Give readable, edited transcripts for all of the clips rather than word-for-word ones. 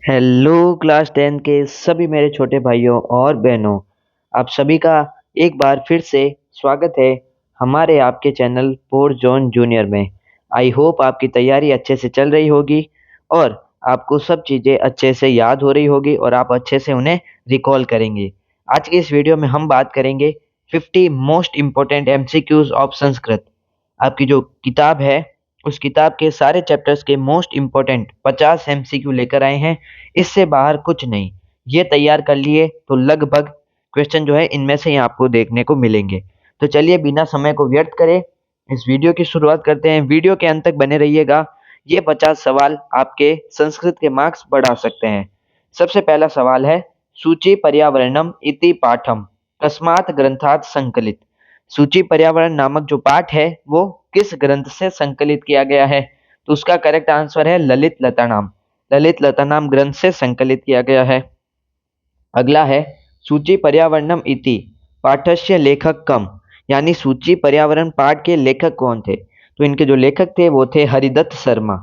Hello class 10 के सभी मेरे छोटे भाइयों और बहनों, आप सभी का एक बार फिर से स्वागत है हमारे आपके चैनल पोर जोन जूनियर में। आई होप आपकी तैयारी अच्छे से चल रही होगी और आपको सब चीज़ें अच्छे से याद हो रही होगी और आप अच्छे से उन्हें रिकॉल करेंगे। आज की इस वीडियो में हम बात करेंगे 50 most important MCQs of Sanskrit. आपकी जो किताब है उस किताब के सारे चैप्टर्स के मोस्ट इम्पोर्टेंट 50 एमसीक्यू लेकर आए हैं। इससे बाहर कुछ नहीं। ये तैयार कर लिए तो लगभग क्वेश्चन जो है इनमें से ही आपको देखने को मिलेंगे। तो चलिए बिना समय को व्यर्थ करे इस वीडियो की शुरुआत करते हैं। वीडियो के अंत तक बने रहिएगा। ये 50 सवाल आपके संस्कृत के मार्क्स बढ़ा सकते हैं। सबसे पहला सवाल है, सूची पर्यावरणम इति पाठम कस्मात् ग्रंथात् संकलित। सूची पर्यावरण नामक जो पाठ है वो किस ग्रंथ से संकलित किया गया है? तो उसका करेक्ट आंसर है ललित लतानाम। ललित लतानाम ग्रंथ से संकलित किया गया है। अगला है, सूची पर्यावरणम इति पाठस्य लेखक कम, यानी सूची पर्यावरण पाठ के लेखक कौन थे? तो इनके जो लेखक थे वो थे हरिदत्त शर्मा।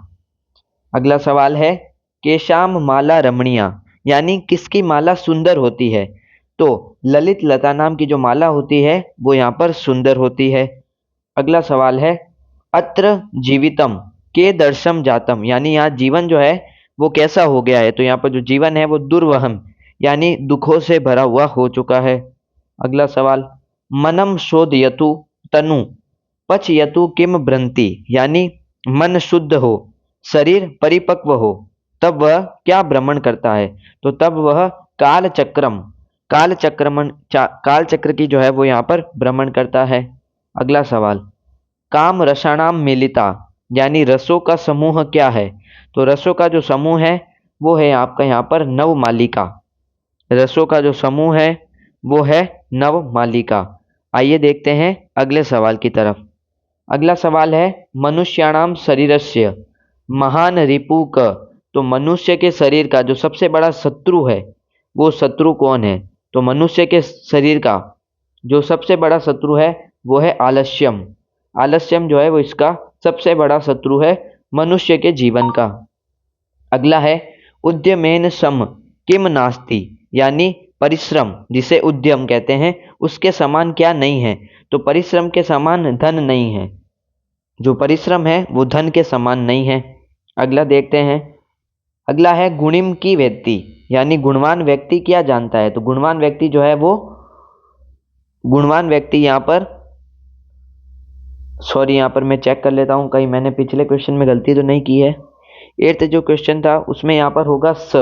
अगला सवाल है, केशाम माला रमणीया, यानी किसकी माला सुंदर होती है? तो ललित लता नाम की जो माला होती है वो यहाँ पर सुंदर होती है। अगला सवाल है, अत्र जीवितम के दर्शम जातम, यानी यहाँ जीवन जो है वो कैसा हो गया है? तो यहाँ पर जो जीवन है वो दुर्वहम, यानी दुखों से भरा हुआ हो चुका है। अगला सवाल, मनम शोधयतु तनु पचयतु किम भ्रंति, यानी मन शुद्ध हो, शरीर परिपक्व हो, तब वह क्या भ्रमण करता है? तो तब वह काल चक्रम काल चक्र की जो है वो यहाँ पर भ्रमण करता है। अगला सवाल, काम रसाणाम मिलिता, यानी रसों का समूह क्या है? तो रसों का जो समूह है वो है आपका यहाँ पर नवमालिका। रसों का जो समूह है वो है नवमालिका। आइए देखते हैं अगले सवाल की तरफ। अगला सवाल है, मनुष्याणाम शरीरस्य महान रिपु क, तो मनुष्य के शरीर का जो सबसे बड़ा शत्रु है वो शत्रु कौन है? तो मनुष्य के शरीर का जो सबसे बड़ा शत्रु है वो है आलस्यम। आलस्यम जो है वो इसका सबसे बड़ा शत्रु है मनुष्य के जीवन का। अगला है, उद्यमेन सम किम नास्ति, यानी परिश्रम जिसे उद्यम कहते हैं उसके समान क्या नहीं है? तो परिश्रम के समान धन नहीं है। जो परिश्रम है वो धन के समान नहीं है। अगला देखते हैं। अगला है, गुणिम की व्यक्ति, यानी गुणवान व्यक्ति क्या जानता है? तो गुणवान व्यक्ति जो है वो गुणवान व्यक्ति यहाँ पर यहाँ पर मैं चेक कर लेता हूँ कहीं मैंने पिछले क्वेश्चन में गलती तो नहीं की है। 8th जो क्वेश्चन था उसमें यहाँ पर होगा स,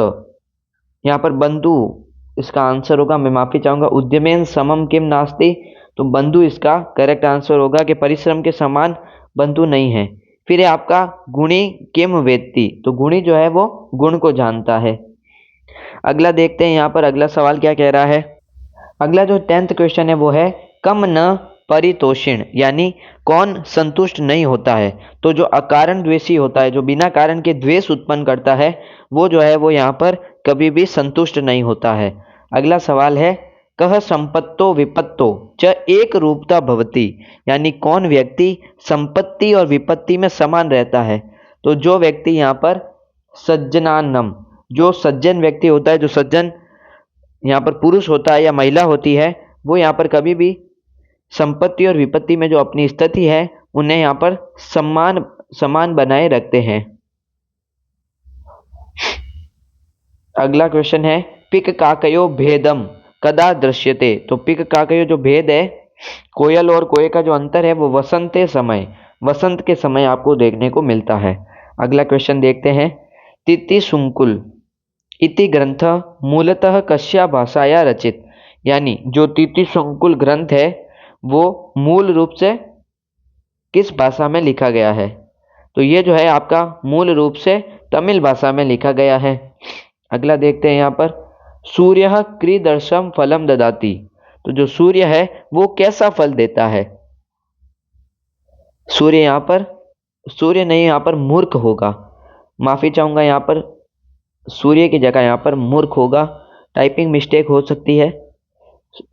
यहाँ पर बंधु इसका आंसर होगा। मैं माफी चाहूंगा, उद्यमेन समम किम नास्ति, तो बंधु इसका करेक्ट आंसर होगा कि परिश्रम के समान बंधु नहीं है। फिर है आपका गुणी किम वेत्ति, तो गुणी जो है वो गुण को जानता है। अगला देखते हैं यहाँ पर अगला सवाल क्या कह रहा है। अगला जो 10th क्वेश्चन है वो है, कम न परितोषिण, यानी कौन संतुष्ट नहीं होता है? तो जो अकारण द्वेषी होता है, जो बिना कारण के द्वेष उत्पन्न करता है, वो जो है वो यहाँ पर कभी भी संतुष्ट नहीं होता है। अगला सवाल है, कह संपत्तो विपत्तो च एक रूपता भवति, यानी कौन व्यक्ति संपत्ति और विपत्ति में समान रहता है? तो जो व्यक्ति यहाँ पर सज्जनानम, जो सज्जन व्यक्ति होता है, जो सज्जन यहाँ पर पुरुष होता है या महिला होती है, वो यहाँ पर कभी भी संपत्ति और विपत्ति में जो अपनी स्थिति है उन्हें यहाँ पर समान बनाए रखते हैं। अगला क्वेश्चन है, पिक काकयो भेदम कदा दृश्यते, तो पिक काकयो जो भेद है, कोयल और कोए का जो अंतर है वो वसंत के समय आपको देखने को मिलता है। अगला क्वेश्चन देखते हैं, तितिशुंकुल इति ग्रंथ मूलतः कस्या भाषाया रचित, यानी जो तितिशुंकुल ग्रंथ है वो मूल रूप से किस भाषा में लिखा गया है? तो ये जो है आपका मूल रूप से तमिल भाषा में लिखा गया है। अगला देखते हैं यहाँ पर, सूर्य क्रीदर्शम फलम ददाति, तो जो सूर्य है वो कैसा फल देता है? सूर्य नहीं, यहाँ पर मूर्ख होगा। माफी चाहूंगा, यहाँ पर सूर्य की जगह यहाँ पर मूर्ख होगा, टाइपिंग मिस्टेक हो सकती है।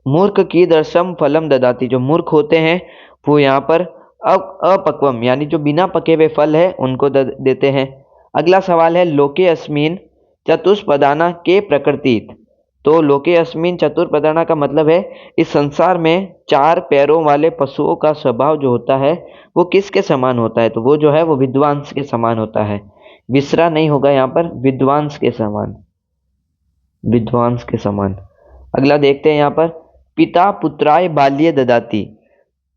मूर्ख की दर्शम फलम ददाती, जो मूर्ख होते हैं वो यहाँ पर अपक्वम, यानी जो बिना पके हुए फल है उनको देते हैं। अगला सवाल है, लोके अस्मिन चतुष्पदाना के प्रकृतित। तो लोके अस्मिन चतुर्पदाना का मतलब है इस संसार में 4 पैरों वाले पशुओं का स्वभाव जो होता है वो किसके समान होता है? तो वो जो है वो विद्वांस के समान होता है। विश्रा नहीं होगा यहाँ पर, विद्वांस के समान, विद्वांस के समान। अगला देखते हैं यहाँ पर, पिता पुत्राय बाल्ये ददाति।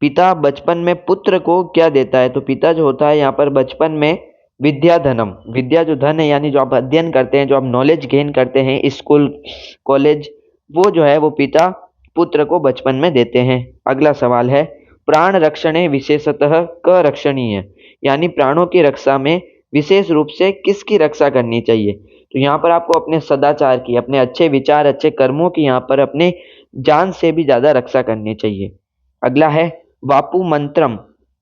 पिता बचपन में पुत्र को क्या देता है? तो पिता जो होता है यहाँ पर बचपन में विद्या धनम, विद्या जो धन है यानी जो आप अध्ययन करते हैं, जो आप नॉलेज गेन करते हैं स्कूल कॉलेज, वो जो है वो पिता पुत्र को बचपन में देते हैं। अगला सवाल है, प्राण रक्षणे विशेषतः क रक्षणीय, यानी प्राणों की रक्षा में विशेष रूप से किसकी रक्षा करनी चाहिए? तो यहाँ पर आपको अपने सदाचार की, अपने अच्छे विचार, अच्छे कर्मों की यहाँ पर अपने जान से भी ज्यादा रक्षा करनी चाहिए। अगला है, वापु मंत्रम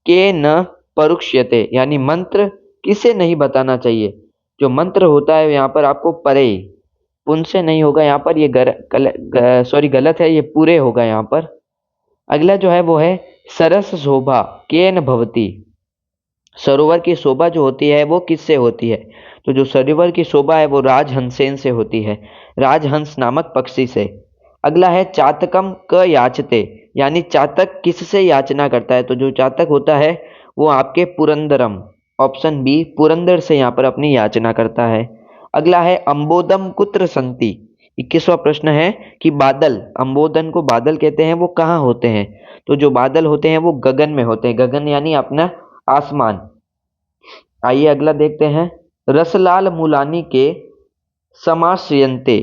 के न परुक्ष्यते, यानी मंत्र किसे नहीं बताना चाहिए? जो मंत्र होता है यहाँ पर आपको परे, पुनसे नहीं होगा यहाँ पर, ये गलत है, ये पूरे होगा यहाँ पर। अगला जो है वो है, सरस शोभा केन भवती। सरोवर की शोभा जो होती है वो किससे होती है? तो जो सरोवर की शोभा है वो राजहंसेन से होती है, राजहंस नामक पक्षी से। अगला है, चातकम क याचते, यानी चातक किससे याचना करता है? तो जो चातक होता है वो आपके पुरंदरम, ऑप्शन बी पुरंदर से यहाँ पर अपनी याचना करता है। अगला है, अंबोदम कुत्र संति। 21वां प्रश्न है कि बादल, अंबोदन को बादल कहते हैं, वो कहाँ होते हैं? तो जो बादल होते हैं वो गगन में होते हैं, गगन यानी अपना आसमान। आइए अगला देखते हैं, रसलाल मूलानी के समाश्रयन्ते।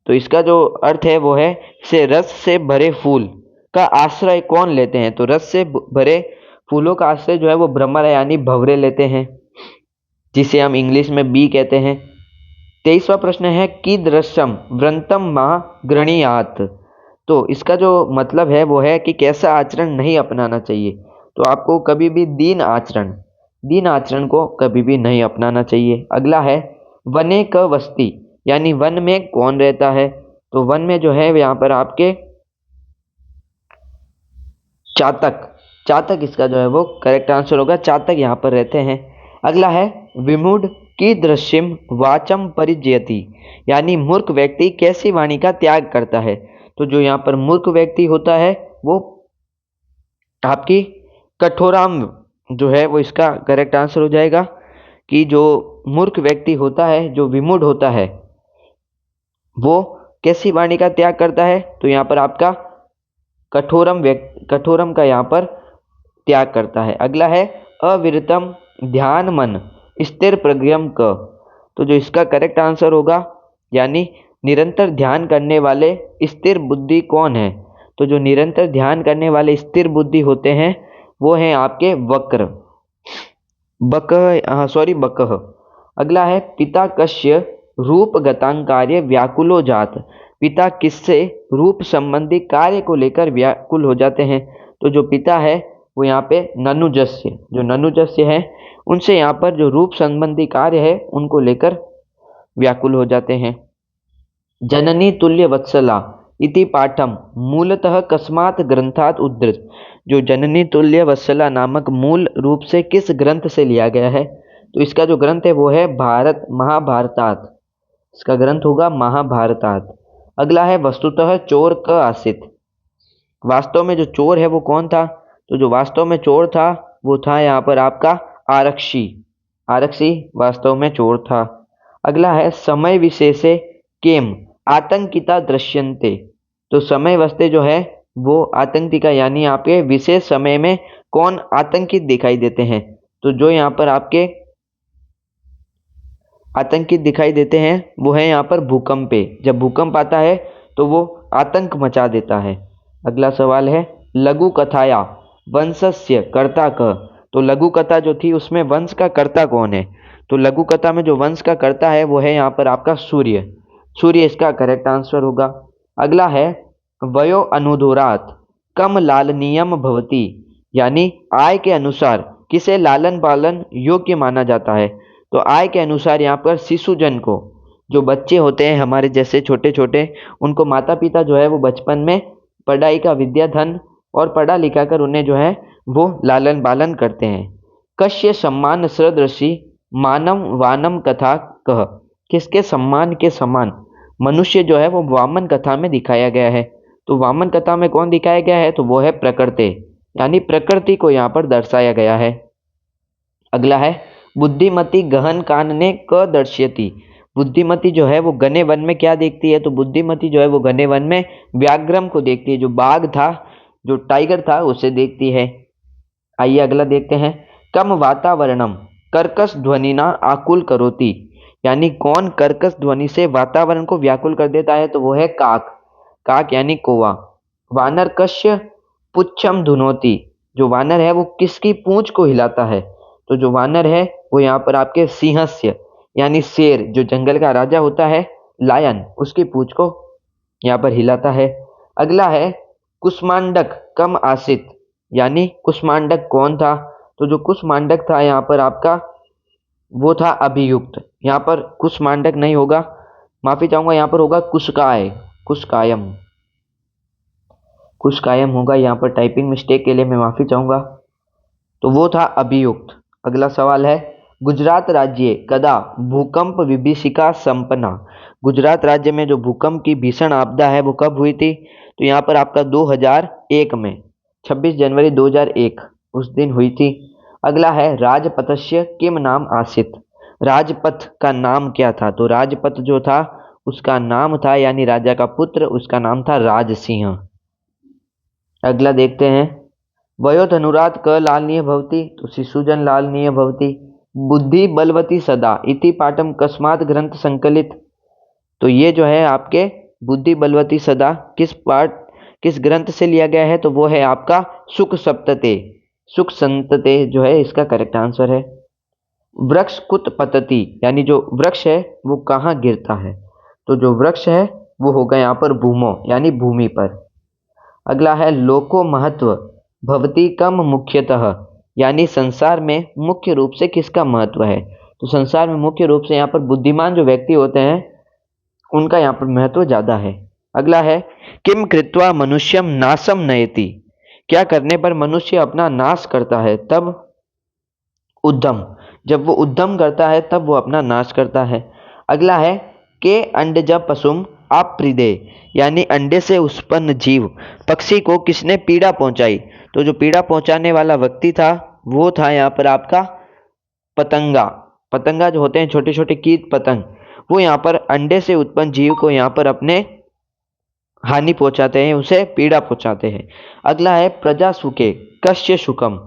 तो इसका जो अर्थ है वो है, से रस से भरे फूल का आश्रय कौन लेते हैं? तो रस से भरे फूलों का आश्रय जो है वो भ्रमर यानी भंवरे लेते हैं, जिसे हम इंग्लिश में बी कहते हैं। 23वां प्रश्न है, कीदृशम व्रतम मां गृणीयात। तो इसका जो मतलब है वो है कि कैसा आचरण नहीं अपनाना चाहिए? तो आपको कभी भी दीन आचरण को कभी भी नहीं अपनाना चाहिए। अगला है, वने क वस्ती, यानी वन में कौन रहता है? तो वन में जो है यहाँ पर आपके चातक इसका जो है वो करेक्ट आंसर होगा, चातक यहाँ पर रहते हैं। अगला है, विमूढ़ की दृश्यम वाचम परिजयति, यानी मूर्ख व्यक्ति कैसी वाणी का त्याग करता है? तो जो यहाँ पर मूर्ख व्यक्ति होता है वो आपकी कठोराम जो है वो इसका करेक्ट आंसर हो जाएगा, कि जो मूर्ख व्यक्ति होता है, जो विमूढ़ होता है, वो कैसी वाणी का त्याग करता है? तो यहाँ पर आपका कठोरम का यहाँ पर त्याग करता है। अगला है, अविरतम ध्यान मन स्थिर प्रज्ञम क। तो जो इसका करेक्ट आंसर होगा, यानी निरंतर ध्यान करने वाले स्थिर बुद्धि कौन है? तो जो निरंतर ध्यान करने वाले स्थिर बुद्धि होते हैं वो हैं आपके बकह। अगला है, पिता कस्य रूप गतांग व्याकुलो जात। पिता किससे रूप संबंधी कार्य को लेकर व्याकुल हो जाते हैं? तो जो पिता है वो यहाँ पे ननुजस्य, जो ननुजस्य है उनसे यहाँ पर जो रूप संबंधी कार्य है उनको लेकर व्याकुल हो जाते हैं। जननी तुल्य वत्सला इति पाठम मूलतः कस्मात् ग्रंथात् उद्धृत। जो जननी तुल्य वत्सला नामक मूल रूप से किस ग्रंथ से लिया गया है? तो इसका जो ग्रंथ है वो है महाभारतात, इसका ग्रंथ होगा महाभारतात। अगला है, वस्तुतः चोर क आसित। वास्तव में जो चोर है वो कौन था? तो जो वास्तव में चोर था वो था यहाँ पर आपका आरक्षी वास्तव में चोर था। अगला है, समय विशेषे केम आतंकिता दृश्यन्ते। तो समय वस्ते जो है वो आतंकिका, यानी आपके विशेष समय में कौन आतंकित दिखाई देते हैं? तो जो यहाँ पर आपके आतंकित दिखाई देते हैं वो है यहाँ पर भूकंपे। जब भूकंप आता है तो वो आतंक मचा देता है। अगला सवाल है, लघु कथाया वंशस्य कर्ता क। तो लघु कथा जो थी उसमें वंश का कर्ता कौन है? तो लघु कथा में जो वंश का कर्ता है वो है यहाँ पर आपका सूर्य इसका करेक्ट आंसर होगा। अगला है, वयो अनुदोरात कम लालनीयम भवती, यानी आय के अनुसार किसे लालन पालन योग्य माना जाता है? तो आय के अनुसार यहाँ पर शिशुजन को, जो बच्चे होते हैं हमारे जैसे छोटे छोटे, उनको माता पिता जो है वो बचपन में पढ़ाई का विद्या धन और पढ़ा लिखा कर उन्हें जो है वो लालन पालन करते हैं। कश्य सम्मान सदृशी मानव वानम कथा कह, किसके सम्मान के समान मनुष्य जो है वो वामन कथा में दिखाया गया है। तो वामन कथा में कौन दिखाया गया है, तो वो है प्रकृति, यानी प्रकृति को यहाँ पर दर्शाया गया है। अगला है बुद्धिमती गहन कानने क दर्श्यति। बुद्धिमती जो है वो घने वन में क्या देखती है, तो बुद्धिमती जो है वो घने वन में व्याघ्रम को देखती है, जो बाघ था, जो टाइगर था, उसे देखती है। आइए अगला देखते हैं। कम वातावरणम कर्कश ध्वनिना आकुल करोति, यानी कौन कर्कश ध्वनि से वातावरण को व्याकुल कर देता है, तो वो है काक। काक यानी कौवा। वानर कश्य पुच्छम धुनोति, जो वानर है वो किसकी पूंछ को हिलाता है, तो जो वानर है वो यहाँ पर आपके सिंहस्य यानी शेर, जो जंगल का राजा होता है, लायन, उसकी पूंछ को यहाँ पर हिलाता है। अगला है कुष्मांडक कम आसित, यानी कुष्मांडक कौन था, तो जो कुष्मांडक था यहाँ पर आपका वो था अभियुक्त। यहाँ पर कुष्मांडक नहीं होगा, माफी चाहूंगा, यहाँ पर होगा कुशकाय, कुशकायम, कुशकायम होगा। यहाँ पर टाइपिंग मिस्टेक के लिए मैं माफी चाहूंगा। तो वो था अभियुक्त। अगला सवाल है गुजरात राज्य कदा भूकंप विभीषिका संपन्ना। गुजरात राज्य में जो भूकंप की भीषण आपदा है वो कब हुई थी, तो यहाँ पर आपका 2001 में 26 जनवरी 2001 उस दिन हुई थी। अगला है राजपथस्य किम नाम आसित। राजपथ का नाम क्या था, तो राजपथ जो था उसका नाम था, यानी राजा का पुत्र, उसका नाम था राजसिंह। अगला देखते हैं वयोधनुरात क लालनीय भवति, तो शिशुजन लालनीय भवति। बुद्धि बलवती सदा इति पाठम कस्मात् ग्रंथ संकलित, तो ये जो है आपके बुद्धि बलवती सदा किस पाठ, किस ग्रंथ से लिया गया है, तो वो है आपका सुख सप्तते, सुख संतते जो है इसका करेक्ट आंसर है। वृक्ष कुत पतति, यानी जो वृक्ष है वो कहाँ गिरता है, तो जो वृक्ष है वो होगा यहाँ पर भूमो, यानी भूमि पर। अगला है लोको महत्व भवती कम मुख्यतः, यानी संसार में मुख्य रूप से किसका महत्व है, तो संसार में मुख्य रूप से यहाँ पर बुद्धिमान जो व्यक्ति होते हैं उनका यहाँ पर महत्व ज्यादा है। अगला है किम कृत्वा मनुष्यम नाशम नयति, क्या करने पर मनुष्य अपना नाश करता है, तब उद्यम, जब वो उद्यम करता है तब वो अपना नाश करता है। अगला है के अंडज पशुम अप्रिदे, यानी अंडे से उत्पन्न जीव पक्षी को किसने पीड़ा पहुंचाई, तो जो पीड़ा पहुंचाने वाला व्यक्ति था वो था यहाँ पर आपका पतंगा। पतंगा जो होते हैं छोटे छोटे कीट पतंग, वो यहाँ पर अंडे से उत्पन्न जीव को यहाँ पर अपने हानि पहुंचाते हैं, उसे पीड़ा पहुंचाते हैं। अगला है प्रजा सुखे कस्य सुखम,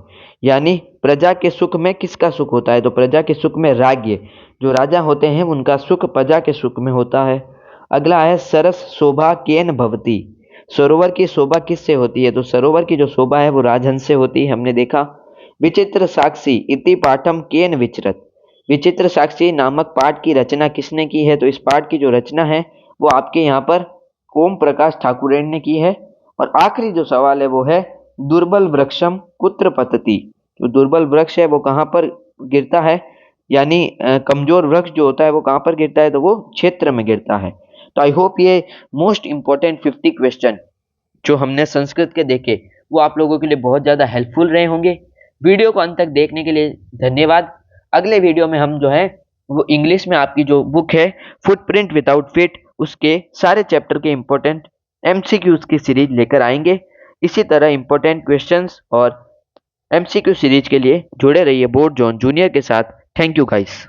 यानी प्रजा के सुख में किसका सुख होता है, तो प्रजा के सुख में राज्य, जो राजा होते हैं उनका सुख प्रजा के सुख में होता है। अगला है सरस शोभा केन भवती, सरोवर की शोभा किससे होती है, तो सरोवर की जो शोभा है वो राजहंस से होती है, हमने देखा। विचित्र साक्षी इति पाठम केन विचरत, विचित्र साक्षी नामक पाठ की रचना किसने की है, तो इस पाठ की जो रचना है वो आपके यहाँ पर ओम प्रकाश ठाकुरेन ने की है। और आखिरी जो सवाल है वो है दुर्बल वृक्षम कुत्र पतति, जो दुर्बल वृक्ष है वो कहाँ पर गिरता है, यानी कमजोर वृक्ष जो होता है वो कहाँ पर गिरता है, तो वो क्षेत्र में गिरता है। तो आई होप ये मोस्ट इंपॉर्टेंट 50 क्वेश्चन जो हमने संस्कृत के देखे वो आप लोगों के लिए बहुत ज़्यादा हेल्पफुल रहे होंगे। वीडियो को अंत तक देखने के लिए धन्यवाद। अगले वीडियो में हम जो है वो इंग्लिश में आपकी जो बुक है फुटप्रिंट विदाउट फिट, उसके सारे चैप्टर के इंपॉर्टेंट एमसीक्यूज की सीरीज लेकर आएंगे। इसी तरह इंपॉर्टेंट क्वेश्चंस और एमसीक्यू सीरीज के लिए जुड़े रहिए बोर्ड जोन जूनियर के साथ। Thank you guys.